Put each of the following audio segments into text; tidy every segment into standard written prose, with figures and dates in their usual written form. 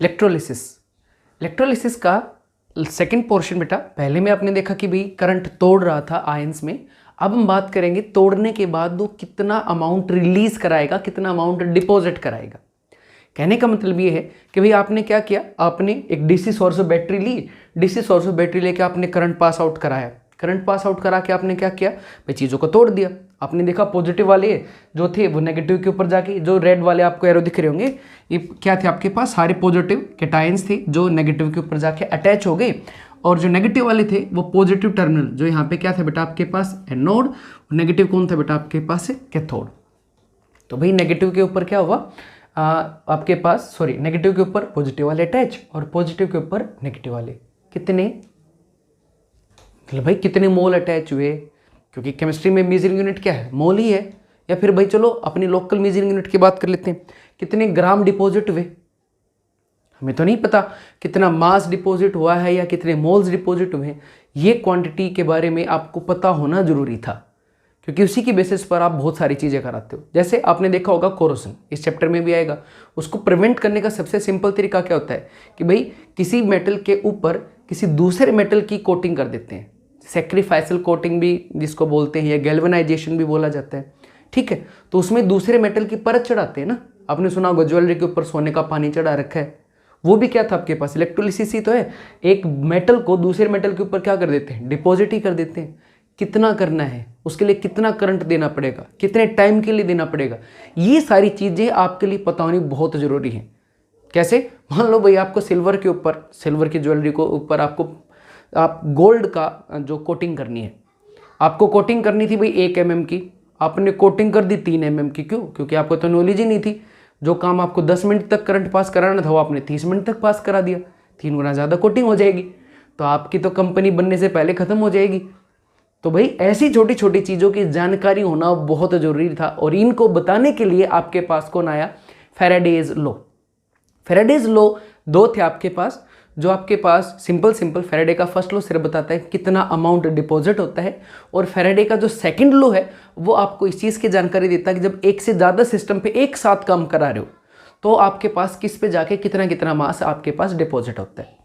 Electrolysis. Electrolysis का second portion बेटा, पहले में आपने देखा कि भाई करंट तोड़ रहा था आयंस में। अब हम बात करेंगे तोड़ने के बाद वो कितना अमाउंट रिलीज कराएगा, कितना अमाउंट डिपॉजिट कराएगा। कहने का मतलब ये है कि भाई आपने क्या किया, आपने एक डीसी सोर्स ऑफ बैटरी ली, डीसी सोर्स ऑफ बैटरी लेके आपने करंट पास आउट कराया, करंट पास आउट करा के आपने क्या किया भाई, चीज़ों को तोड़ दिया। आपने देखा पॉजिटिव वाले जो थे वो नेगेटिव के ऊपर जाके, जो रेड वाले आपको एरो दिख रहे होंगे, ये क्या थे आपके पास, सारे पॉजिटिव कैटायंस थे जो नेगेटिव के ऊपर जाके अटैच हो गए, और जो नेगेटिव वाले थे वो पॉजिटिव टर्मिनल जो यहाँ पे क्या था बेटा आपके पास एनोड, नेगेटिव कौन था बेटा आपके पास कैथोड। तो भाई नेगेटिव के ऊपर क्या हुआ आपके पास, सॉरी नेगेटिव के ऊपर पॉजिटिव वाले अटैच और पॉजिटिव के ऊपर नेगेटिव वाले कितने, मतलब भाई कितने मोल अटैच हुए, क्योंकि केमिस्ट्री में मेजरिंग यूनिट क्या है, मोल ही है। या फिर भाई चलो अपनी लोकल मेजरिंग यूनिट की बात कर लेते हैं, कितने ग्राम डिपॉजिट हुए। हमें तो नहीं पता कितना मास डिपॉजिट हुआ है या कितने मोल्स डिपॉजिट हुए हैं, ये क्वांटिटी के बारे में आपको पता होना जरूरी था, क्योंकि उसी की बेसिस पर आप बहुत सारी चीज़ें कराते हो। जैसे आपने देखा होगा कोरोसन, इस चैप्टर में भी आएगा, उसको प्रिवेंट करने का सबसे सिंपल तरीका क्या होता है कि भाई किसी मेटल के ऊपर किसी दूसरे मेटल की कोटिंग कर देते हैं, सेक्रीफाइसल कोटिंग भी जिसको बोलते हैं, या गैल्वेनाइजेशन भी बोला जाता है, ठीक है। तो उसमें दूसरे मेटल की परत चढ़ाते हैं ना, आपने सुना होगा ज्वेलरी के ऊपर सोने का पानी चढ़ा रखा है, वो भी क्या था आपके पास, इलेक्ट्रोलिसिस ही तो है। एक मेटल को दूसरे मेटल के ऊपर क्या कर देते हैं, डिपॉजिट ही कर देते हैं। कितना करना है, उसके लिए कितना करंट देना पड़ेगा, कितने टाइम के लिए देना पड़ेगा, ये सारी चीज़ें आपके लिए पता होनी बहुत ज़रूरी है। कैसे, मान लो भाई आपको सिल्वर के ऊपर, सिल्वर की ज्वेलरी को ऊपर आपको आप गोल्ड का जो कोटिंग करनी है, आपको कोटिंग करनी थी भाई 1 mm की, आपने कोटिंग कर दी 3 mm की। क्यों? क्योंकि आपको तो नॉलेज ही नहीं थी। जो काम आपको 10 मिनट तक करंट पास कराना था वो आपने 30 मिनट तक पास करा दिया, 3 गुना ज़्यादा कोटिंग हो जाएगी, तो आपकी तो कंपनी बनने से पहले ख़त्म हो जाएगी। तो भाई ऐसी छोटी छोटी चीज़ों की जानकारी होना बहुत ज़रूरी था, और इनको बताने के लिए आपके पास कौन आया, फैराडेज लॉ। फैराडेज लॉ 2 थे आपके पास, जो आपके पास सिंपल फैराडे का फर्स्ट लॉ सिर्फ बताता है कितना अमाउंट डिपॉजिट होता है, और फैराडे का जो सेकंड लॉ है वो आपको इस चीज़ की जानकारी देता है कि जब एक से ज़्यादा सिस्टम पे एक साथ काम करा रहे हो तो आपके पास किस पे जाके कितना कितना मास आपके पास डिपॉजिट होता है।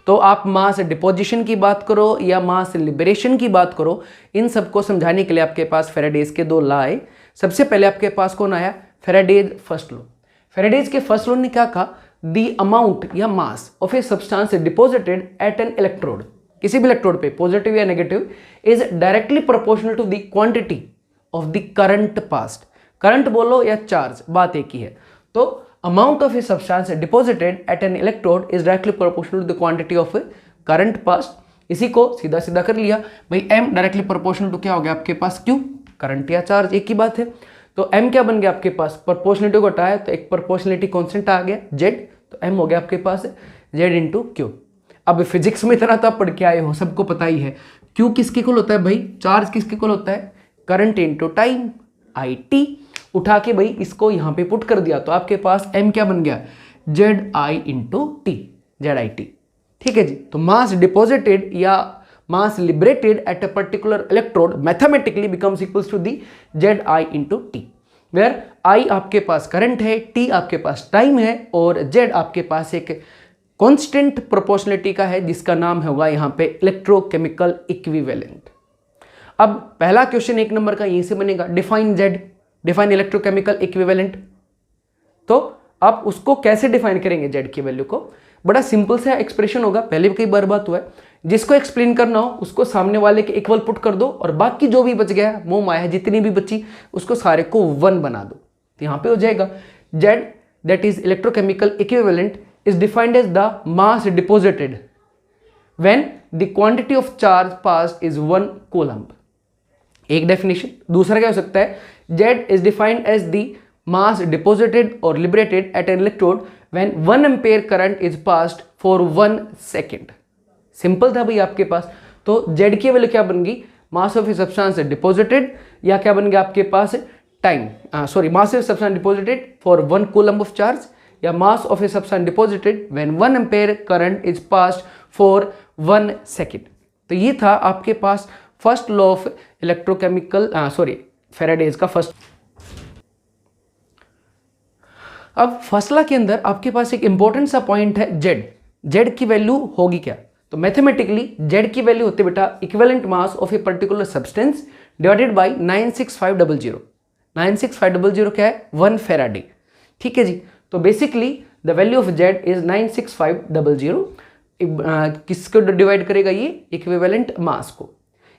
तो आप मास डिपोजिशन की बात करो या मास लिबरेशन की बात करो, इन सबको समझाने के लिए आपके पास फैराडेज के 2 लॉ आए। सबसे पहले आपके पास कौन आया, फैराडेज फर्स्ट लॉ। फैराडेज के फर्स्ट लॉ ने क्या कहा, द अमाउंट या mass of a substance deposited at an electrode, किसी भी इलेक्ट्रोड पे पॉजिटिव या negative, is directly proportional to the quantity of the current passed. Current बोलो या चार्ज, बात एक ही है। तो amount of a substance deposited at an electrode is directly proportional to the quantity of current passed। इसी को सीधा सीधा कर लिया भाई, m डायरेक्टली प्रोपोर्शनल टू क्या हो गया आपके पास, क्यू, करंट या चार्ज एक ही बात है। तो m क्या बन गया आपके पास, प्रोपोर्शनलिटी को हटाया तो एक प्रोपोर्शनलिटी कांस्टेंट आ गया z, तो m हो गया आपके पास z इंटू क्यू। अब फिजिक्स में इतना तो आप पढ़ के आए हो, सबको पता ही है क्यू किसके इक्वल होता है भाई, चार्ज किसके इक्वल होता है, करंट इंटू टाइम, IT। उठा के भाई इसको यहाँ पे पुट कर दिया तो आपके पास m क्या बन गया, ZI इंटू टी, ZIT। ठीक है जी। तो मास डिपोजिटेड या mass liberated at a particular electrode mathematically becomes equals to the ZI into T, where I आपके पास करंट है, T आपके पास टाइम है, और Z आपके पास एक कांस्टेंट प्रोपोर्शनलिटी का है जिसका नाम होगा यहाँ पे इलेक्ट्रोकेमिकल इक्विवेलेंट। अब पहला क्वेश्चन 1 नंबर का यहीं से बनेगा, define Z, define electrochemical equivalent. तो आप उसको कैसे डिफाइन करेंगे Z की वैल्यू को, बड़ा सिंपल सा एक्सप्रेशन होगा, पहले भी कई बार बात हुआ है। जिसको एक्सप्लेन करना हो उसको सामने वाले के इक्वल पुट कर दो, और बाकी जो भी बच गया मोह माया जितनी भी बची उसको सारे को 1 बना दो, तो यहाँ पे हो जाएगा Z that is electrochemical equivalent is defined as the mass deposited when the quantity of charge passed is 1 coulomb, एक डेफिनेशन। दूसरा क्या हो सकता है, Z is defined as the mass deposited or liberated at an electrode when 1 ampere current is passed for 1 second। Simple था भाई आपके पास। तो Z की वैल्यू क्या बन गई, mass of a substance deposited, या क्या बन गया आपके पास time, sorry mass of substance deposited for 1 coulomb of charge, या mass of a substance deposited when 1 ampere current is passed for 1 second. तो ये था आपके पास first law of electrochemical, Faraday's का फर्स्ट। अब फर्स्ट लॉ के अंदर आपके पास एक इंपॉर्टेंट सा पॉइंट है जेड की वैल्यू होगी क्या, तो मैथमेटिकली जेड की वैल्यू होती है बेटा equivalent mass of a particular substance divided by 96500। 96500 क्या है, 1 फैराडे। ठीक है जी, तो basically the value of Z is 96500। किसको डिवाइड करेगा, ये इक्विवेलेंट मास को।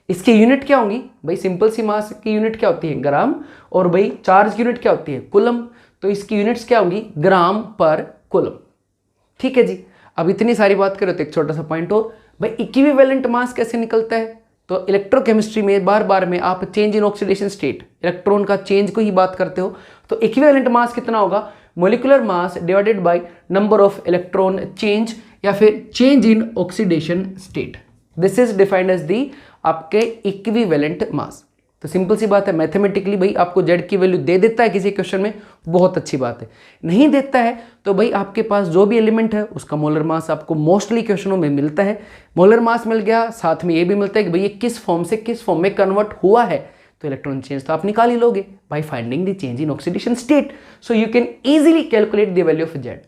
इसकी यूनिट क्या होंगी भाई, सिंपल सी मास की यूनिट क्या होती है, ग्राम, और भाई चार्ज की यूनिट क्या होती है, कूलम, तो इसकी यूनिट्स क्या होंगी, ग्राम पर कूलम। ठीक है जी, अब इतनी सारी बात करें तो एक छोटा सा पॉइंट और, भाई इक्विवेलेंट मास कैसे निकलता है, तो इलेक्ट्रोकेमिस्ट्री में बार बार में आप change in oxidation state, electron का चेंज को ही बात करते हो, तो इक्विवेलेंट मास कितना होगा, molecular mass divided by number of electron change या फिर change in oxidation state. This is defined as the आपके इक्विवेलेंट मास। तो सिंपल सी बात है, मैथमेटिकली भाई आपको जेड की वैल्यू दे देता है किसी क्वेश्चन में, बहुत अच्छी बात है। नहीं देता है तो भाई आपके पास जो भी एलिमेंट है उसका मोलर मास आपको मोस्टली क्वेश्चनों में मिलता है। मोलर मास मिल गया, साथ में ये भी मिलता है कि भाई ये किस फॉर्म से किस फॉर्म में कन्वर्ट हुआ है, तो इलेक्ट्रॉन चेंज तो आप निकाल ही लोगे by finding the change in oxidation state. So you can easily calculate the value of Z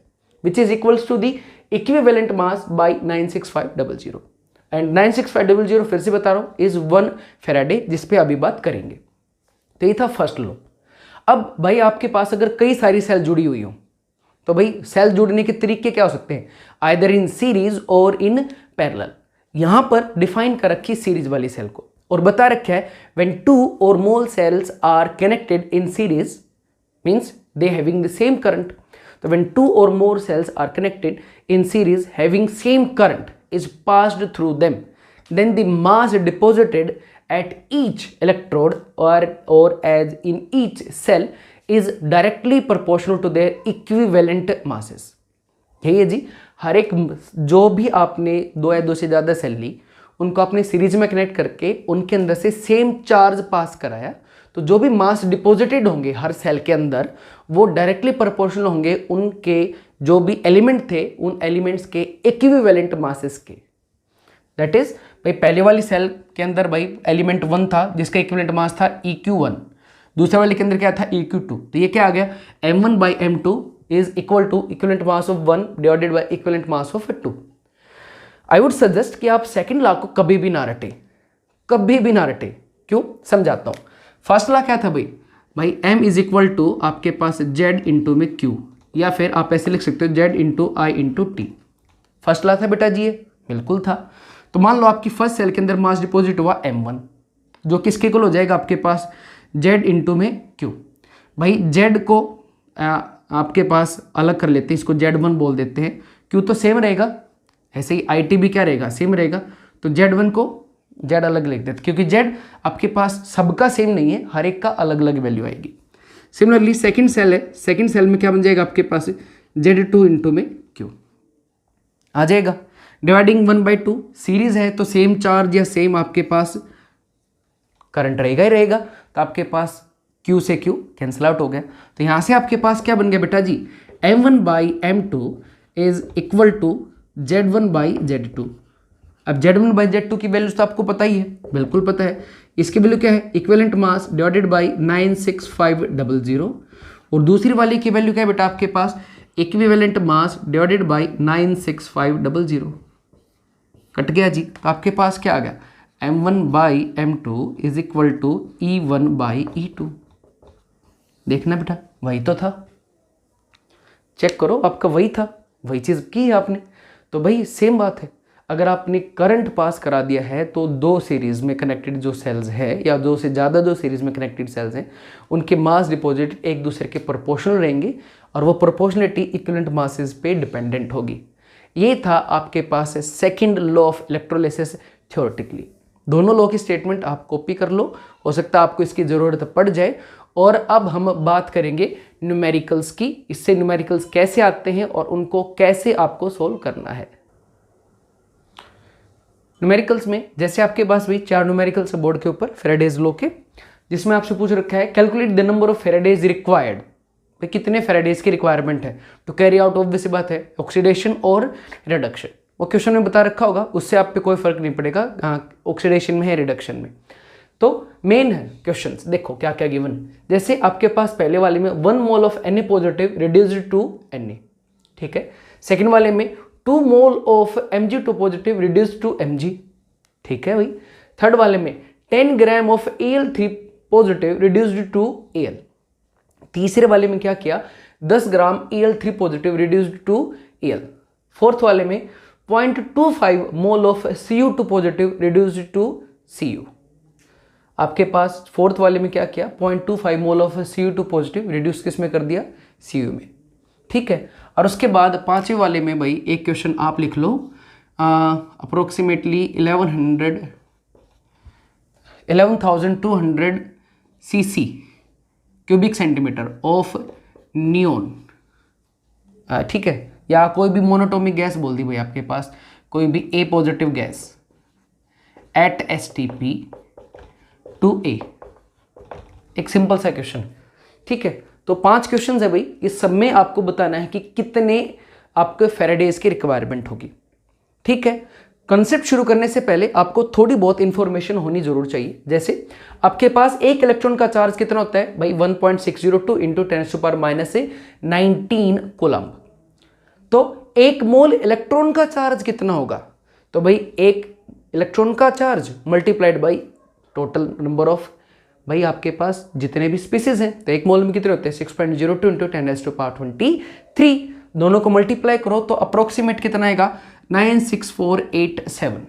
which is equals to the equivalent mass by 96500। And 96500 फिर से बता रहा हूं इज 1 फैराडे, जिस पे अभी बात करेंगे। तो ये था फर्स्ट लॉ। अब भाई आपके पास अगर कई सारी सेल जुड़ी हुई हो तो भाई सेल जुड़ने के तरीके क्या हो सकते हैं, आइदर इन सीरीज और इन पैरेलल। यहां पर डिफाइन कर रखी सीरीज वाली सेल को और बता रखा है when 2 or more cells are connected in series means they having the same current। तो when 2 or more cells are connected in series having same current is passed through them, then the mass deposited at each electrode or as in each cell is directly proportional to their equivalent masses। यही है जी, हर एक जो भी आपने 2 या 2 से ज़्यादा cell ली उनको आपने सीरीज में कनेक्ट करके उनके अंदर से सेम चार्ज पास कराया, तो जो भी मास डिपॉजिटेड होंगे हर सेल के अंदर वो डायरेक्टली प्रोपोर्शनल होंगे उनके जो भी एलिमेंट थे उन एलिमेंट्स के इक्विवेलेंट मासेस के। दैट इज भाई पहले वाली सेल के अंदर भाई एलिमेंट 1 था जिसका इक्विवेलेंट मास था EQ1, दूसरे वाले के अंदर क्या था EQ2, तो ये क्या आ गया M1/M2 is equal to equivalent mass of 1 divided by equivalent mass of 2। I would suggest कि आप सेकंड लॉ को कभी भी ना रटे, कभी भी ना रटे। क्यों, समझाता हूं। फर्स्ट लॉ क्या था भाई M इज इक्वल टू आपके पास Z इंटू में Q, या फिर आप ऐसे लिख सकते हो Z into I into T। First law था बेटा जी, ये बिल्कुल था। तो मान लो आपकी फर्स्ट सेल के अंदर मास डिपॉजिट हुआ M1, जो किसके इक्वल हो जाएगा आपके पास Z इंटू में Q। भाई Z को आपके पास अलग कर लेते हैं, इसको Z1 बोल देते हैं, Q तो सेम रहेगा, ऐसे ही IT भी क्या रहेगा, सेम रहेगा, तो Z1 को Z अलग लिख देते क्योंकि Z आपके पास सबका सेम नहीं है, हर एक का अलग अलग वैल्यू आएगी। सिमिलरली सेकंड सेल है, सेकंड सेल में क्या बन जाएगा आपके पास Z2 इंटू में Q आ जाएगा। डिवाइडिंग 1/2 सीरीज है तो सेम चार्ज या सेम आपके पास करंट रहेगा ही रहेगा, तो आपके पास Q से Q कैंसिल आउट हो गया। तो यहाँ से आपके पास क्या बन गया बेटा जी, M1/M2 is equal to Z1/Z2। अब Z1/Z2 की वैल्यू तो आपको पता ही है, बिल्कुल पता है। इसकी वैल्यू क्या है, इक्विवेलेंट मास डिवाइडेड बाय 96500, और दूसरी वाली की वैल्यू क्या है बेटा आपके पास, equivalent mass divided by 96500। Cut गया जी, तो आपके पास क्या आ गया, M1/M2 is equal to E1/E2। देखना बेटा वही तो था, चेक करो आपका वही था, वही चीज़ की है आपने। तो भाई सेम बात है, अगर आपने करंट पास करा दिया है तो 2 सीरीज में कनेक्टेड जो सेल्स है या 2 से ज़्यादा 2 सीरीज में कनेक्टेड सेल्स हैं उनके मास डिपॉजिट एक दूसरे के प्रोपोर्शनल रहेंगे और वो प्रोपोर्शनलिटी इक्विवेलेंट मासेस पे डिपेंडेंट होगी। ये था आपके पास second law of electrolysis theoretically. दोनों लॉ की स्टेटमेंट आप कॉपी कर लो, हो सकता है आपको इसकी ज़रूरत पड़ जाए। और अब हम बात करेंगे न्यूमेरिकल्स की, इससे न्यूमेरिकल्स कैसे आते हैं और उनको कैसे आपको सोल्व करना है। न्यूमेरिकल्स में जैसे आपके पास भी 4 न्यूमेरिकल्स बोर्ड के ऊपर फेराडेज लॉ के, जिसमें आपसे पूछ रखा है calculate the number of Faraday's required, भाई कितने फेराडेज की रिक्वायरमेंट है टू कैरी आउट, ऑब्वियस बात है, ऑक्सीडेशन और रिडक्शन। वो क्वेश्चन में बता रखा होगा, उससे आप पे कोई फर्क नहीं पड़ेगा ऑक्सीडेशन में है रिडक्शन में। तो मेन है क्वेश्चंस, देखो क्या क्या गिवन है। जैसे आपके पास पहले वाले में 1 mole of Na positive reduced to Na, ठीक है। सेकंड वाले में 2 mole of Mg2 positive reduced to Mg, ठीक है भाई। थर्ड वाले में 10 gram of Al3 positive reduced to Al। तीसरे वाले में क्या किया, 10 gram Al3 positive reduced to Al। Fourth वाले में 0.25 mole of Cu2 positive reduced to Cu। आपके पास फोर्थ वाले में क्या किया, 0.25 mole of Cu2 positive reduce किस में कर दिया, Cu में, ठीक है। और उसके बाद पांचवें वाले में भाई एक क्वेश्चन आप लिख लो, approximately 11,200 cc cubic centimetre of neon, ठीक है, या कोई भी मोनोटोमिक गैस बोल दी भाई आपके पास, कोई भी a positive gas at STP to A, एक सिंपल सा क्वेश्चन, ठीक है। तो 5 क्वेश्चन है भाई, इस सब में आपको बताना है कि कितने आपके फेराडेज की रिक्वायरमेंट होगी, ठीक है। कंसेप्ट शुरू करने से पहले आपको थोड़ी बहुत इंफॉर्मेशन होनी जरूर चाहिए। जैसे आपके पास एक इलेक्ट्रॉन का चार्ज कितना होता है भाई, 1.602 इंटू 10⁻19 कूलम्ब। तो एक मोल इलेक्ट्रॉन का चार्ज कितना होगा, तो भाई एक इलेक्ट्रॉन का charge multiplied by total number of भाई आपके पास जितने भी स्पीसीज हैं, तो एक मोल में कितने होते हैं 6.02 इंटू 10⁻23, दोनों को मल्टीप्लाई करो तो अप्रोक्सीमेट कितना आएगा 96487,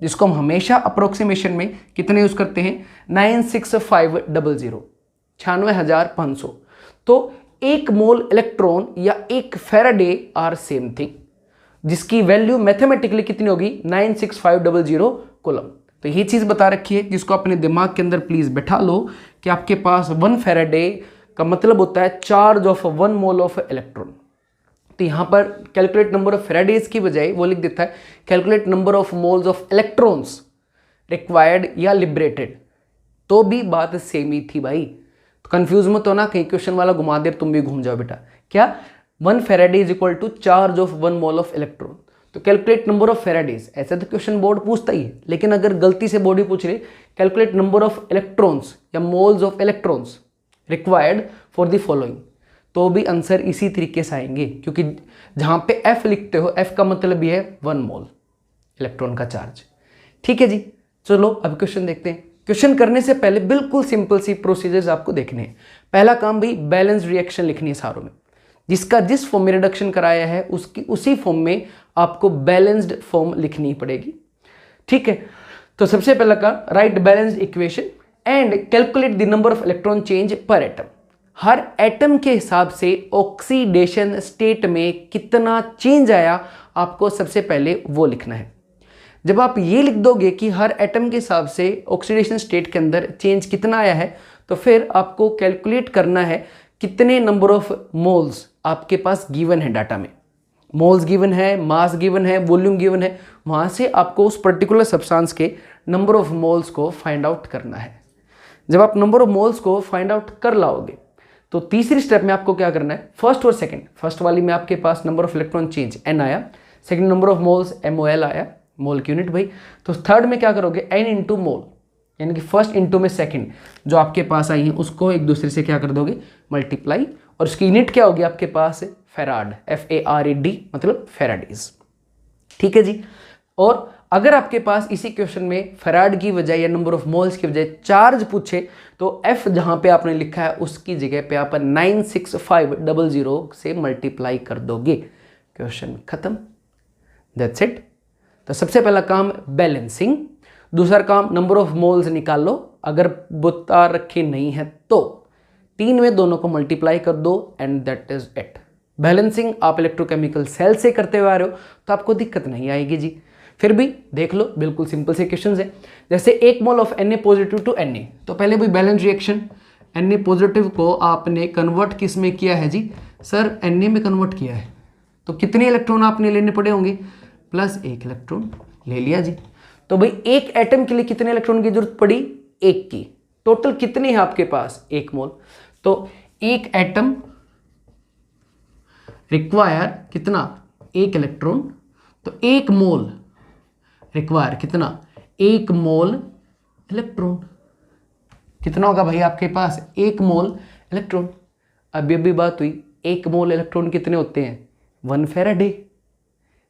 जिसको हम हमेशा अप्रोक्सीमेशन में कितने यूज करते हैं 96500, 96,500। तो एक मोल इलेक्ट्रॉन या एक फेराडे आर सेम थिंग, जिसकी वैल्यू मैथमेटिकली कितनी होगी 96500 कूलम। तो ये चीज बता रखी है, जिसको अपने दिमाग के अंदर प्लीज बैठा लो कि आपके पास 1 फेराडे का मतलब होता है charge of 1 mole of electron. तो यहां पर कैलकुलेट नंबर ऑफ फेराडेज की बजाय वो लिख देता है calculate number of moles of electrons required या लिबरेटेड, तो भी बात सेम ही थी भाई। तो कंफ्यूज मत होना, कहीं क्वेश्चन वाला घुमा दे तुम भी घूम जाओ बेटा। क्या 1 faraday is equal to charge of 1 mole of electron, तो कैलकुलेट नंबर ऑफ फेराडेज, ऐसे तो क्वेश्चन बोर्ड पूछता ही है, लेकिन अगर गलती से बोर्ड ही पूछ रहे कैलकुलेट नंबर ऑफ इलेक्ट्रॉन्स या moles of electrons required for the following, तो भी आंसर इसी तरीके से आएंगे, क्योंकि जहां पे F लिखते हो F का मतलब ये है 1 मोल इलेक्ट्रॉन का चार्ज, ठीक है जी। चलो अब क्वेश्चन देखते हैं। क्वेश्चन करने से पहले बिल्कुल सिंपल सी प्रोसीजर्स आपको देखने हैं। पहला काम भाई बैलेंस रिएक्शन लिखनी है सारों में, जिसका जिस फॉर्म में रिडक्शन कराया है उसकी उसी फॉर्म में आपको बैलेंस्ड फॉर्म लिखनी पड़ेगी, ठीक है। तो सबसे पहला का right balanced equation and calculate the number of electron change पर एटम। हर एटम के हिसाब से ऑक्सीडेशन स्टेट में कितना चेंज आया आपको सबसे पहले वो लिखना है। जब आप ये लिख दोगे कि हर एटम के हिसाब से ऑक्सीडेशन स्टेट के अंदर चेंज कितना आया है, तो फिर आपको कैलकुलेट करना है कितने नंबर ऑफ मोल्स आपके पास गिवन है डाटा में। मोल्स गिवन है, मास गिवन है, वॉल्यूम गिवन है, वहां से आपको उस पर्टिकुलर सब्सटेंस के नंबर ऑफ मोल्स को फाइंड आउट करना है। जब आप नंबर ऑफ मोल्स को फाइंड आउट कर लाओगे तो तीसरी स्टेप में आपको क्या करना है, फर्स्ट और सेकंड, फर्स्ट वाली में आपके पास number of electron change N आया, second number of moles MOL आया, मोल की यूनिट भाई। तो थर्ड में क्या करोगे N इंटू मोल, यानी कि फर्स्ट इंटू में सेकंड जो आपके पास आई है उसको एक दूसरे से क्या कर दोगे मल्टीप्लाई, और उसकी यूनिट क्या होगी आपके पास फेराड, FARAD मतलब फेराडेज, ठीक है जी। और अगर आपके पास इसी क्वेश्चन में फेराड की बजाय या नंबर ऑफ मोल्स की बजाय चार्ज पूछे तो F जहां पे आपने लिखा है उसकी जगह पे आप 96500 से मल्टीप्लाई कर दोगे, क्वेश्चन खत्म, दैट्स इट। तो सबसे पहला काम बैलेंसिंग, दूसरा काम नंबर ऑफ मोल्स निकाल लो, अगर बता रखे नहीं है तो 3 में दोनों को मल्टीप्लाई कर दो and that is it. Balancing आप इलेक्ट्रोकेमिकल सेल से करते हुए आ रहे हो तो आपको दिक्कत नहीं आएगी जी। फिर भी देख लो, बिल्कुल सिंपल से क्वेश्चन है। जैसे 1 mole of Na positive to Na, तो पहले भाई बैलेंस रिएक्शन, Na पॉजिटिव को आपने कन्वर्ट किस में किया है जी, सर Na में कन्वर्ट किया है, तो कितने इलेक्ट्रॉन आपने लेने पड़े होंगे, +1 इलेक्ट्रॉन ले लिया जी। तो भाई एक एटम के लिए कितने इलेक्ट्रॉन की जरूरत पड़ी, 1 की। टोटल कितने हैं आपके पास, 1 मोल, तो एक एटम रिक्वायर कितना, 1 इलेक्ट्रॉन, तो 1 मोल रिक्वायर कितना, 1 मोल इलेक्ट्रॉन, कितना होगा भाई आपके पास 1 मोल इलेक्ट्रॉन। अभी बात हुई 1 मोल इलेक्ट्रॉन कितने होते हैं 1 फेराडे,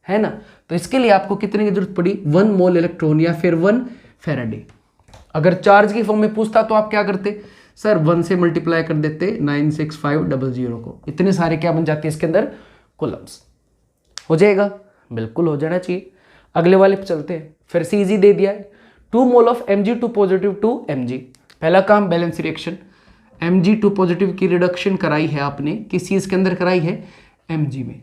है ना। तो इसके लिए आपको कितने की जरूरत पड़ी 1 मोल इलेक्ट्रॉन या फिर 1 फेराडे। अगर चार्ज की फॉर्म में पूछता तो आप क्या करते सर 1 से मल्टीप्लाई कर देते 96500 को, इतने सारे क्या बन जाते हैं इसके अंदर कूलम्स। हो जाएगा, बिल्कुल हो जाना चाहिए। अगले वाले पे चलते हैं, फिर से इजी दे दिया है 2 mole of Mg2 positive to Mg। पहला काम बैलेंस रिएक्शन, Mg2 पॉजिटिव की रिडक्शन कराई है आपने, किस चीज के अंदर कराई है Mg में।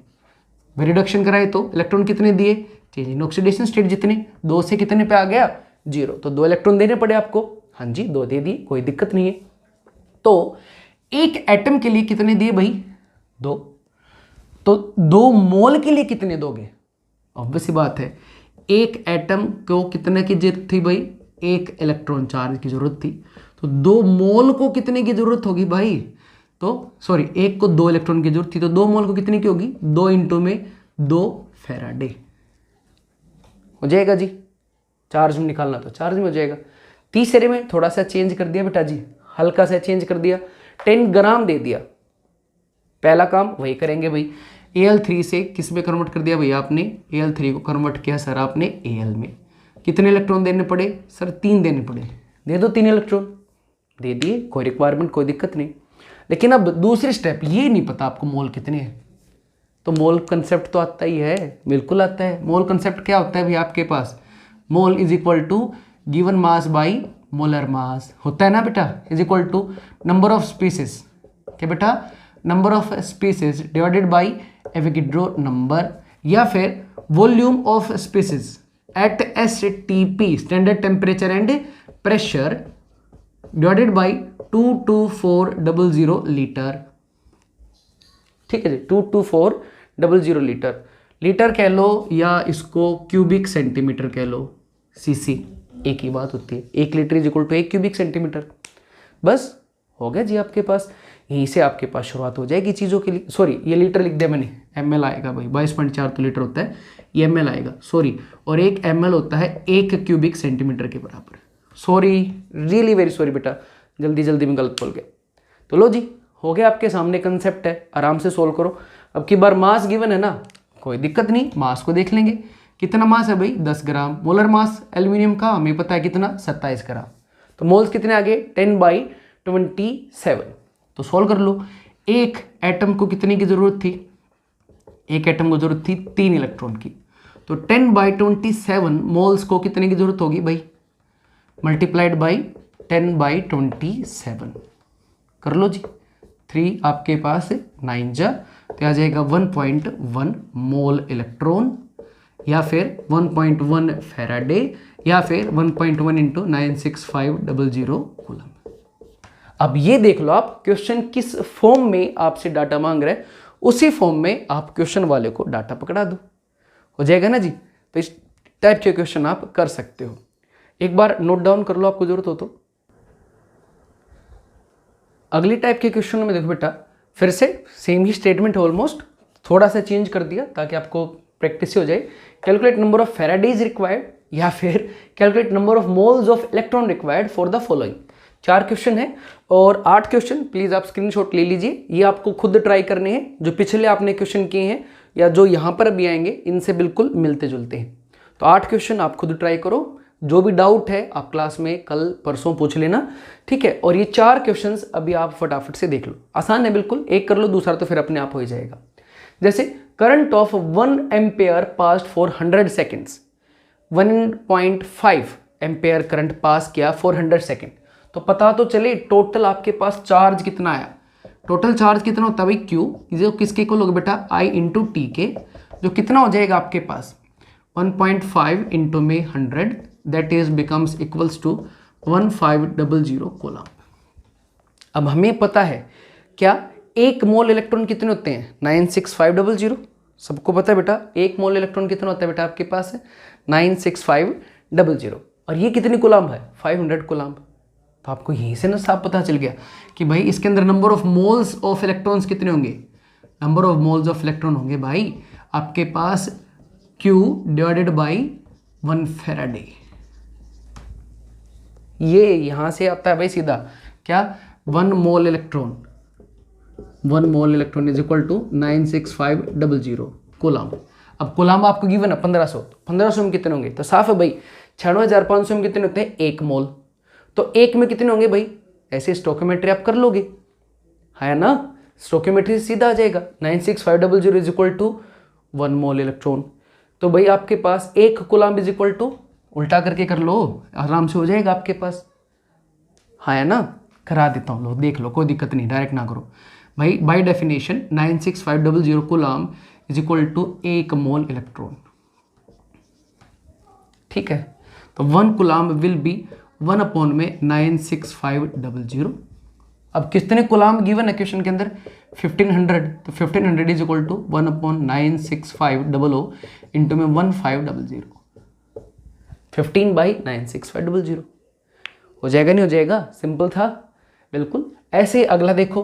रिडक्शन कराए तो इलेक्ट्रॉन कितने दिए, चेंज इन ऑक्सीडेशन स्टेट जितने, 2 से कितने पे आ गया 0, तो 2 इलेक्ट्रॉन देने पड़े आपको। हाँ जी 2 दे दिए, कोई दिक्कत नहीं है। तो एक एटम के लिए कितने दिए भाई 2, तो 2 मोल के लिए कितने दोगे, ऑब्वियस सी बात है। एक एटम को कितने की जरूरत थी भाई 1 इलेक्ट्रॉन चार्ज की जरूरत थी, तो 2 मोल को कितने की जरूरत होगी भाई, तो सॉरी 1 को 2 इलेक्ट्रॉन की जरूरत थी, तो 2 मोल को कितनी की होगी 2 इंटू में 2 फेराडे। हो जाएगा जी, चार्ज में निकालना तो चार्ज में हो जाएगा। तीसरे में थोड़ा सा चेंज कर दिया बेटा जी, हल्का सा चेंज कर दिया, 10 ग्राम दे दिया। पहला काम वही करेंगे भाई, Al3 से किस में कन्वर्ट कर दिया भाई आपने, Al3 को कन्वर्ट किया सर आपने Al में। कितने इलेक्ट्रॉन देने पड़े सर 3 देने पड़े, दे दो 3 इलेक्ट्रॉन, दे दिए, कोई रिक्वायरमेंट कोई दिक्कत नहीं। लेकिन अब दूसरी स्टेप, ये नहीं पता आपको मोल कितने हैं, तो मोल कंसेप्ट तो आता ही है, बिल्कुल आता है। मोल कंसेप्ट क्या होता है भाई आपके पास, mole is equal to given mass by molar mass होता है ना बेटा, is equal to number of species, क्या बेटा number of species divided by Avogadro number, या फिर volume of species at STP standard temperature and pressure divided by 22400 litre. ठीक है जी, 22400 लीटर, लीटर कह लो या इसको क्यूबिक सेंटीमीटर कह लो, सीसी एक ही बात होती है, 1 litre is equal to 1 cubic centimetre. बस हो गया जी आपके पास, यहीं से आपके पास शुरुआत हो जाएगी चीज़ों के लिए। सॉरी ये लीटर लिख दिया मैंने, ml आएगा भाई, 22.4 तो लीटर होता है, ये ml आएगा सॉरी, और 1 ml होता है 1 क्यूबिक सेंटीमीटर के बराबर। सॉरी, रियली वेरी सॉरी बेटा, जल्दी में गलत बोल गया। तो लो जी, हो गया आपके सामने कंसेप्ट है, आराम से सोल्व करो। अब की बार मास गिवन है ना, कोई दिक्कत नहीं, मास को देख लेंगे। कितना मास है भाई 10 ग्राम, मोलर मास एल्यूमिनियम का हमें पता है कितना 27 ग्राम, तो मोल्स कितने आ गए 10/27। तो सोल्व कर लो। एक एटम को कितने की जरूरत थी, एक एटम को जरूरत थी 3 इलेक्ट्रॉन की, तो 10/27 मोल्स को कितने की जरूरत होगी भाई, मल्टीप्लाइड बाई 10/27 कर लो जी। 3 आपके पास 9 जा, तो आ जाएगा 1.1 मोल इलेक्ट्रॉन, या फिर 1.1 फेराडे, या फिर 1.1 इंटू 96500 कूलम। अब ये देख लो आप क्वेश्चन किस फॉर्म में आपसे डाटा मांग रहा है, उसी फॉर्म में आप क्वेश्चन वाले को डाटा पकड़ा दो, हो जाएगा ना जी। तो इस टाइप के क्वेश्चन आप कर सकते हो, एक बार नोट डाउन कर लो आपको जरूरत हो तो। अगली टाइप के क्वेश्चन में देखो बेटा, फिर से सेम ही स्टेटमेंट है ऑलमोस्ट, थोड़ा सा चेंज कर दिया ताकि आपको प्रैक्टिस हो जाए। Calculate number of Faraday's required, या फिर calculate number of moles of electron required for the following. 4 question है और 8 क्वेश्चन, प्लीज आप स्क्रीनशॉट ले लीजिए, ये आपको खुद ट्राई करने हैं। जो पिछले आपने क्वेश्चन किए हैं या जो यहाँ पर अभी आएंगे इनसे बिल्कुल मिलते जुलते हैं। तो 8 क्वेश्चन आप खुद ट्राई करो, जो भी डाउट है आप क्लास में कल परसों पूछ लेना, ठीक है। और ये 4 क्वेश्चंस अभी आप फटाफट से देख लो, आसान है बिल्कुल, एक कर लो, दूसरा तो फिर अपने आप हो ही जाएगा। जैसे current of 1 ampere passed for 100 seconds, 1.5 ampere current pass किया फॉर 100 सेकेंड, तो पता तो चले टोटल आपके पास चार्ज कितना आया। टोटल चार्ज कितना होता है भाई Q, जो किसके को लोगे बेटा I इंटू टी के, जो कितना हो जाएगा आपके पास 1.5 इंटू में 100, that is becomes equals to 1500 coulomb. अब हमें पता है क्या 1 मोल इलेक्ट्रॉन कितने होते हैं 96500, सबको पता है बेटा 1 मोल इलेक्ट्रॉन कितना होता है बेटा आपके पास है 96500, और ये कितनी कूलम है 500 कूलम। तो आपको यहीं से ना साफ पता चल गया कि भाई इसके अंदर number of moles of electrons कितने होंगे, number of moles of electron होंगे भाई आपके पास Q डिवाइडेड बाई 1 फेराडे। ये यहाँ से आता है भाई सीधा क्या, 1 mole electron, 1 mole electron is equal to 96500 coulomb. अब कूलम आपको गिवन है 1500, 1500 में कितने होंगे, तो साफ है भाई 96,500 में कितने होते हैं, 1 मोल, तो 1 में कितने होंगे भाई, ऐसे स्टोकियोमेट्री आप कर लोगे, है ना, स्टोकियोमेट्री से सीधा आ जाएगा 96500 is equal to 1 mole electron. तो भाई आपके पास 1 कूलम इज इक्वल टू, उल्टा करके कर लो, आराम से हो जाएगा आपके पास, है ना, करा देता हूँ, लो देख लो, कोई दिक्कत नहीं, डायरेक्ट ना करो भाई। By definition 96500 coulomb is equal to 1 mole electron, ठीक है। तो 1 कूलम विल बी 1 अपॉन में 96500। अब कितने कूलम गिवन है क्वेश्चन के अंदर, 1500, तो 1500 is equal to 1 upon 96500 into में 1500, 15 बाई 96500 हो जाएगा, नहीं हो जाएगा, सिंपल था बिल्कुल। ऐसे अगला देखो,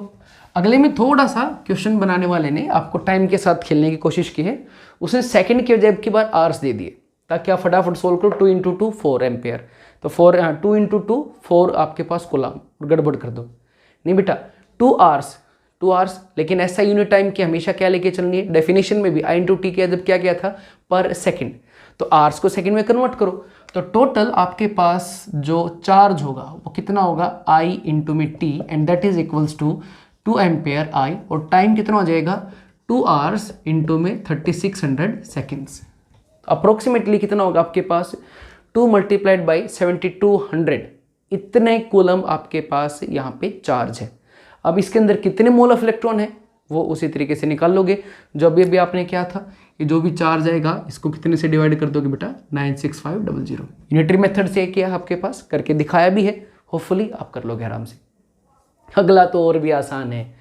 अगले में थोड़ा सा क्वेश्चन बनाने वाले ने आपको टाइम के साथ खेलने की कोशिश की है, उसने सेकंड के जब की बार आवर्स दे दिए ताकि आप फटाफट सोल्व करो। 2 × 2 4 एम्पेयर, तो 2 × 2 4 आपके पास कूलम, गड़बड़ कर दो, नहीं बेटा 2 आवर्स, 2 आवर्स, लेकिन ऐसा यूनिट टाइम की हमेशा क्या लेके चलनी है, डेफिनेशन में भी I × T किया जब क्या किया था, पर सेकंड, तो आवर्स को सेकंड में कन्वर्ट करो, तो टोटल आपके पास जो चार्ज होगा वो कितना होगा, I × में T, and that is equals to 2 ampere I, और टाइम कितना हो जाएगा 2 आवर्स इंटू में 3600 सेकेंड्स, अप्रोक्सीमेटली कितना होगा आपके पास 2 मल्टीप्लाइड बाई 7200, इतने कूलम आपके पास यहाँ पे चार्ज है। अब इसके अंदर कितने मोल ऑफ इलेक्ट्रॉन है वो उसी तरीके से निकाल लोगे, जो अभी आपने क्या था, ये जो भी चार्ज आएगा इसको कितने से डिवाइड कर दोगे बेटा, 96500। यूनिटरी मेथड से किया आपके पास, करके दिखाया भी है, होपफुली आप कर लोगे आराम से। अगला तो और भी आसान है,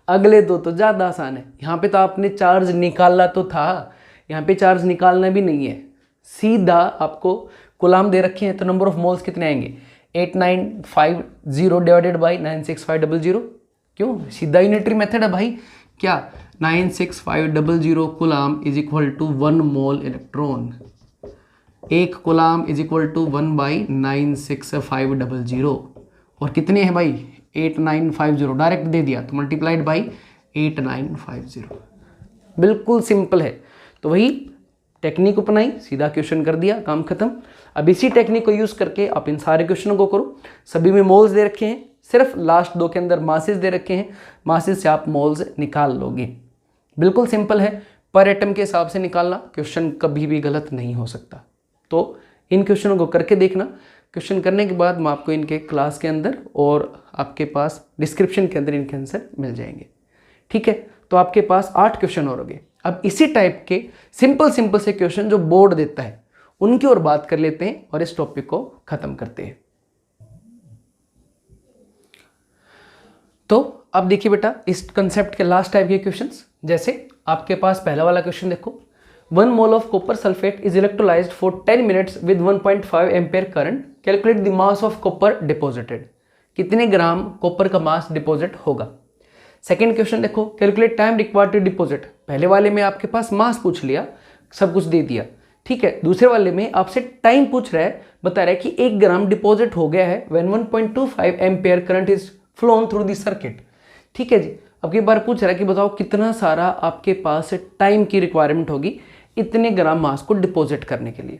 अगले दो तो ज़्यादा आसान है। यहाँ पे तो आपने चार्ज निकालना तो था, यहाँ पे चार्ज निकालना भी नहीं है, सीधा आपको कूलम दे रखे हैं, तो नंबर ऑफ मोल्स कितने आएंगे, 8950 डिवाइडेड बाई 96500, क्यों, सीधा यूनिटरी मेथड है भाई, क्या 96500 coulomb is equal to 1 mole electron, 1 coulomb is equal to 1 by 96500, और कितने हैं भाई 8950, डायरेक्ट दे दिया तो मल्टीप्लाइड बाई 8950, बिल्कुल सिंपल है। तो वही टेक्निक अपनाई, सीधा क्वेश्चन कर दिया, काम खत्म। अब इसी टेक्निक को यूज़ करके आप इन सारे क्वेश्चनों को करो, सभी में मोल्स दे रखे हैं, सिर्फ लास्ट 2 के अंदर मासेस दे रखे हैं, मासेस से आप मोल्स निकाल लोगे, बिल्कुल सिंपल है, पर एटम के हिसाब से निकालना, क्वेश्चन कभी भी गलत नहीं हो सकता। तो इन क्वेश्चनों को करके देखना, क्वेश्चन करने के बाद मैं आपको इनके क्लास के अंदर और आपके पास डिस्क्रिप्शन के अंदर इनके आंसर मिल जाएंगे, ठीक है। तो आपके पास 8 क्वेश्चन और हो गए। अब इसी टाइप के सिंपल से क्वेश्चन जो बोर्ड देता है उनकी ओर बात कर लेते हैं और इस टॉपिक को खत्म करते हैं। तो अब देखिए बेटा, इस कंसेप्ट के लास्ट टाइप के क्वेश्चंस, जैसे आपके पास पहला वाला क्वेश्चन देखो, 1 mole of copper sulphate is electrolysed for 10 minutes with 1.5 ampere current, calculate the mass of copper deposited, कितने ग्राम कॉपर का मास डिपॉजिट होगा। सेकेंड क्वेश्चन देखो, calculate time required to deposit, पहले वाले में आपके पास मास पूछ लिया, सब कुछ दे दिया, ठीक है। दूसरे वाले में आपसे टाइम पूछ रहा है, बता रहा है कि 1 ग्राम डिपॉजिट हो गया है when 1.25 ampere current is phloem through the circuit, ठीक है जी। अब की बार पूछ रहा है कि बताओ कितना सारा आपके पास टाइम की रिक्वायरमेंट होगी इतने ग्राम मास को डिपॉजिट करने के लिए।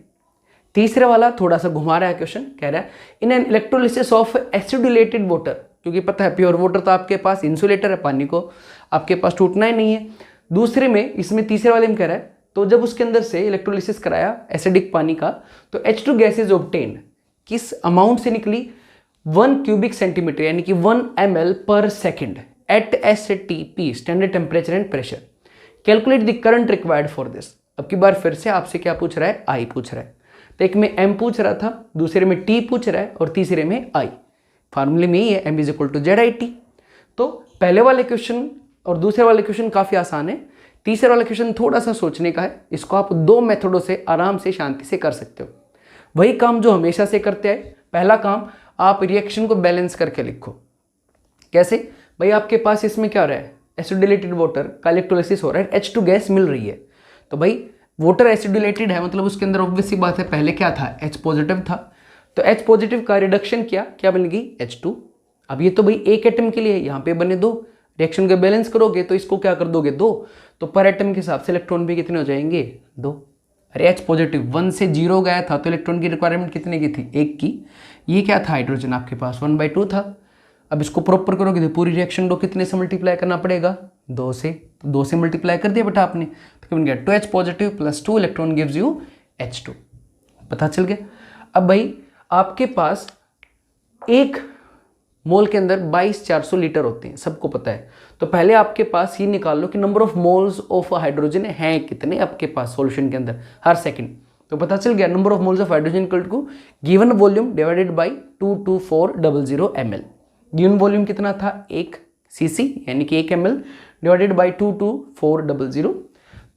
तीसरे वाला थोड़ा सा घुमा रहा है क्वेश्चन, कह रहा है in an electrolysis of acidulated water, क्योंकि पता है प्योर वाटर तो आपके पास इंसुलेटर है, पानी को आपके पास टूटना ही नहीं है। दूसरे में, इसमें तीसरे वाले में कह रहा है, तो जब उसके अंदर से इलेक्ट्रोलिसिस कराया एसिडिक पानी का, तो H2 गैस इज ऑब्टेन, किस अमाउंट से निकली, 1 क्यूबिक सेंटीमीटर यानी कि 1 ml पर second at STP standard temperature and pressure, calculate the current required for this. अब की बार फिर से आपसे क्या पूछ रहा है, I पूछ रहा है, तो एक में M पूछ रहा था, दूसरे में T पूछ रहा है और तीसरे में I। फार्मूले में ही है M = ZIT। तो पहले वाले क्वेश्चन और दूसरे वाले क्वेश्चन काफ़ी आसान है, तीसरे वाला क्वेश्चन थोड़ा सा सोचने का है, इसको आप 2 मेथडों से आराम से शांति से कर सकते हो। वही काम जो हमेशा से करते हैं, पहला काम आप रिएक्शन को बैलेंस करके लिखो। कैसे भाई, आपके पास इसमें क्या हो रहा है, एसिडुलेटेड वाटर का इलेक्ट्रोलिसिस हो रहा है, H2 गैस मिल रही है, तो भाई वाटर एसिडुलेटेड है, मतलब उसके अंदर ऑब्वियस सी बात है पहले क्या था, H पॉजिटिव था, तो H पॉजिटिव का रिडक्शन किया, क्या बनेगी H2। अब ये तो भाई एक एटम के लिए है, यहाँ पे बने 2, रिएक्शन का बैलेंस करोगे तो इसको क्या कर दोगे 2, तो पर एटम के हिसाब से इलेक्ट्रॉन भी कितने हो जाएंगे 2। अरे H पॉजिटिव 1 से 0 गया था तो इलेक्ट्रॉन की रिक्वायरमेंट कितने की थी 1 की। ये क्या था हाइड्रोजन आपके पास 1/2 था। अब इसको प्रॉपर करोगे तो पूरी रिएक्शन को कितने से मल्टीप्लाई करना पड़ेगा 2 से, तो 2 से मल्टीप्लाई कर दिया बेटा आपने, तो क्या बन गया 2H positive plus 2 electron gives you H2। पता चल गया। अब भाई आपके पास एक मोल के अंदर 22,400 लीटर होते हैं, सबको पता है। तो पहले आपके पास ये निकाल लो कि number of moles of hydrogen हैं कितने आपके पास सॉल्यूशन के अंदर हर सेकंड। तो पता चल गया number of moles of hydrogen equal to given volume divided by 22400 ml। Given volume कितना था 1 cc यानी कि 1 ml डिवाइडेड बाय 22400।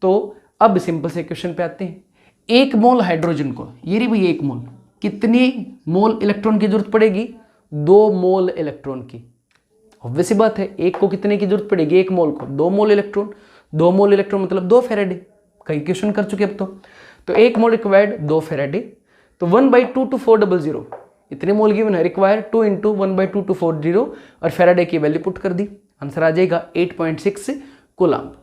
तो अब सिंपल से क्वेश्चन पे आते हैं। एक मोल हाइड्रोजन को, ये रही भाई एक मोल, कितने मोल इलेक्ट्रॉन की जरूरत पड़ेगी 2 मोल इलेक्ट्रॉन की। ऑब्वियस सी बात है, एक को कितने की जरूरत पड़ेगी, एक मोल को 2 मोल इलेक्ट्रॉन। 2 मोल इलेक्ट्रॉन मतलब 2 फेराडे, कई क्वेश्चन कर चुके अब तो एक मोल रिक्वायर्ड 2 फेराडे। तो 1/22400 इतने मोल गिवन है, रिक्वायर 2 × 1/2240 और फेराडे की वैल्यू पुट कर दी, आंसर आ जाएगा 8.6 कूलम्ब।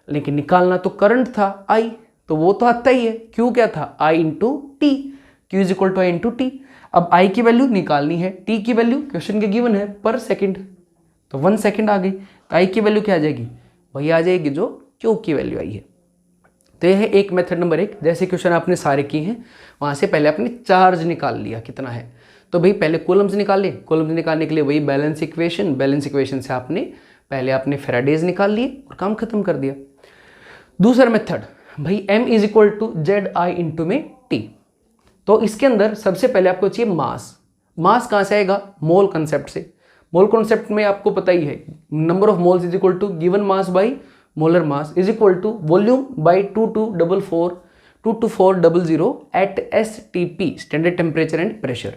लेकिन निकालना तो करंट था I, तो वो तो आता ही है, Q क्या था I × T, Q = I × T। अब I की वैल्यू निकालनी है, T की वैल्यू क्वेश्चन के गिवन है पर सेकंड, तो 1 सेकंड आ गई, तो I की वैल्यू क्या आ जाएगी, वही आ जाएगी जो Q की वैल्यू आई है। तो यह है एक मेथड नंबर 1। जैसे क्वेश्चन आपने सारे किए हैं वहाँ से पहले आपने चार्ज निकाल लिया कितना है, तो भाई पहले कूलम्स निकाले, कूलम्स निकालने के लिए वही बैलेंस इक्वेशन से आपने पहले आपने फेराडेज निकाल लिए और काम खत्म कर दिया। दूसरा मेथड भाई M = ZI × में T। तो इसके अंदर सबसे पहले आपको चाहिए मास कहाँ से आएगा, मोल कंसेप्ट से। मोल कंसेप्ट में आपको पता ही है number of moles = given mass by molar mass = volume by 22400 at STP standard temperature and pressure.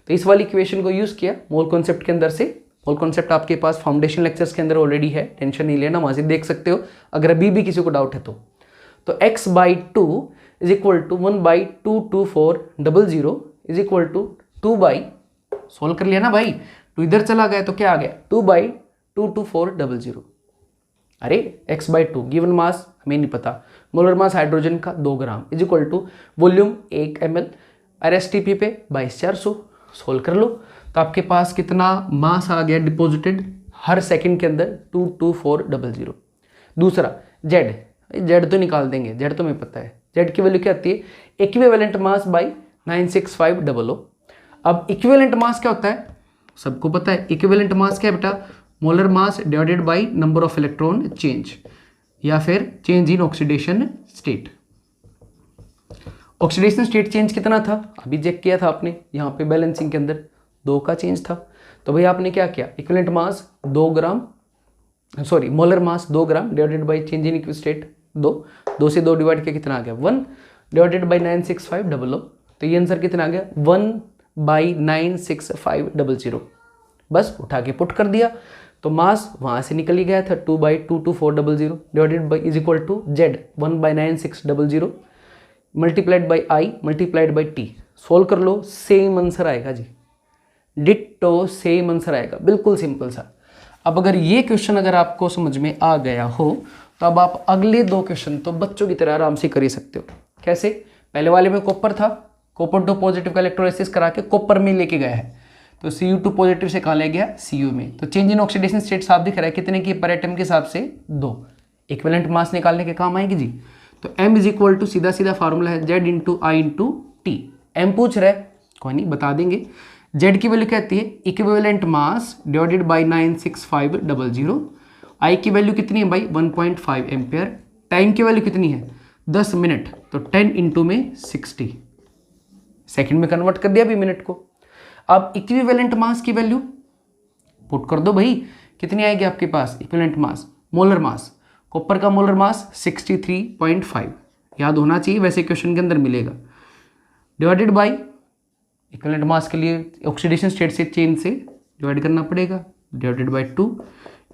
तो इस वाली इक्वेशन को यूज किया मोल कॉन्सेप्ट के अंदर से। मोल कॉन्सेप्ट आपके पास फाउंडेशन लेक्चर्स के अंदर ऑलरेडी है, टेंशन नहीं लेना, वहां से देख सकते हो अगर अभी भी किसी को डाउट है तो x/2 = 1/22400 2 सोल्व कर लिया ना भाई, 2 इधर चला गया तो क्या आ गया 2/22400। अरे x/2 गिवन मास हमें नहीं पता, मोलर मास हाइड्रोजन का 2 ग्राम = वॉल्यूम 1 ml RSTP पे 22,400। सोल्व कर लो तो आपके पास कितना मास आ गया डिपॉजिटेड हर सेकंड के अंदर 22400। दूसरा Z तो निकाल देंगे, Z तो हमें पता है, Z की वैल्यू क्या आती है इक्विवेलेंट मास बाई 96500। अब इक्विवेलेंट मास क्या होता है सबको पता है, इक्विवेलेंट मास क्या है बेटा molar mass divided by number of electron change या फिर change in oxidation state. Oxidation state change कितना था अभी चेक किया था आपने, यहाँ पे बैलेंसिंग के अंदर 2 का चेंज था। तो भाई आपने क्या किया equivalent mass 2 gram molar mass 2 gram divided by change in equi state 2 से 2 डिवाइड किया कितना आ गया 1 डिवाइडेड बाई 96500। तो ये आंसर कितना आ गया 1/96500। बस उठा के पुट कर दिया तो मास वहाँ से निकल ही गया था 2/22400 divided by = Z 1/9600 multiplied by I multiplied by T। Solve कर लो सेम आंसर आएगा जी, डिट्टो सेम आंसर आएगा, बिल्कुल सिंपल सा। अब अगर ये क्वेश्चन अगर आपको समझ में आ गया हो तो अब आप अगले 2 क्वेश्चन तो बच्चों की तरह आराम से कर ही सकते हो। कैसे, पहले वाले में कॉपर था, कॉपर 2 पॉजिटिव का इलेक्ट्रोलाइसिस करा के कॉपर में लेके गया है, तो Cu2 पॉजिटिव से कहाँ ले गया Cu में। तो चेंज इन ऑक्सीडेशन स्टेट साफ दिख रहा है कितने की पर एटम के हिसाब से 2। इक्विवेलेंट मास निकालने के काम आएगी जी। तो M = सीधा फार्मूला है Z × I × T। M पूछ रहा है कोई नहीं बता देंगे। Z की वैल्यू क्या आती है equivalent mass divided by 96500। I की वैल्यू कितनी है भाई 1.5 एम्पियर। टाइम की वैल्यू कितनी है 10 मिनट, तो 10 × 60 सेकंड में कन्वर्ट कर दिया अभी मिनट को। अब इक्विवेलेंट मास की वैल्यू पुट कर दो भाई, कितनी आएगी आपके पास equivalent mass molar mass, copper का मोलर मास 63.5 याद होना चाहिए, वैसे क्वेश्चन के अंदर मिलेगा, डिवाइडेड बाई इक्विवेलेंट मास के लिए ऑक्सीडेशन स्टेट से चेंज से डिवाइड करना पड़ेगा, डिवाइडेड बाई 2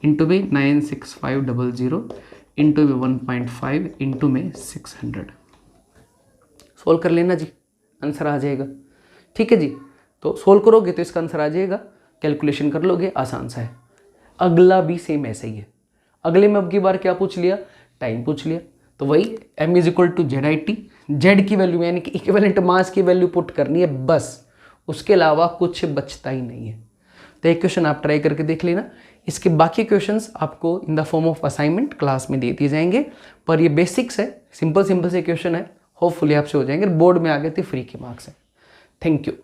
इंटू में 96500 इंटू में 1.5 इंटू में 600। सोल्व कर लेना जी, आंसर आ जाएगा। ठीक है जी। तो सोल्व करोगे तो इसका आंसर आ जाएगा, कैलकुलेशन कर लोगे, आसान सा है। अगला भी सेम ऐसा ही है। अगले में अब की बार क्या पूछ लिया, टाइम पूछ लिया, तो वही m is equal to Z I T, Z की वैल्यू यानी कि इक्विवेलेंट मास की वैल्यू पुट करनी है बस, उसके अलावा कुछ बचता ही नहीं है। तो एक क्वेश्चन आप ट्राई करके देख लेना। इसके बाकी क्वेश्चंस आपको in the form of assignment class में दे दिए जाएंगे, पर ये बेसिक्स है, सिंपल से क्वेश्चन है, होपफुली आपसे हो जाएंगे। बोर्ड में आ गए थे, फ्री के मार्क्स है। Thank you.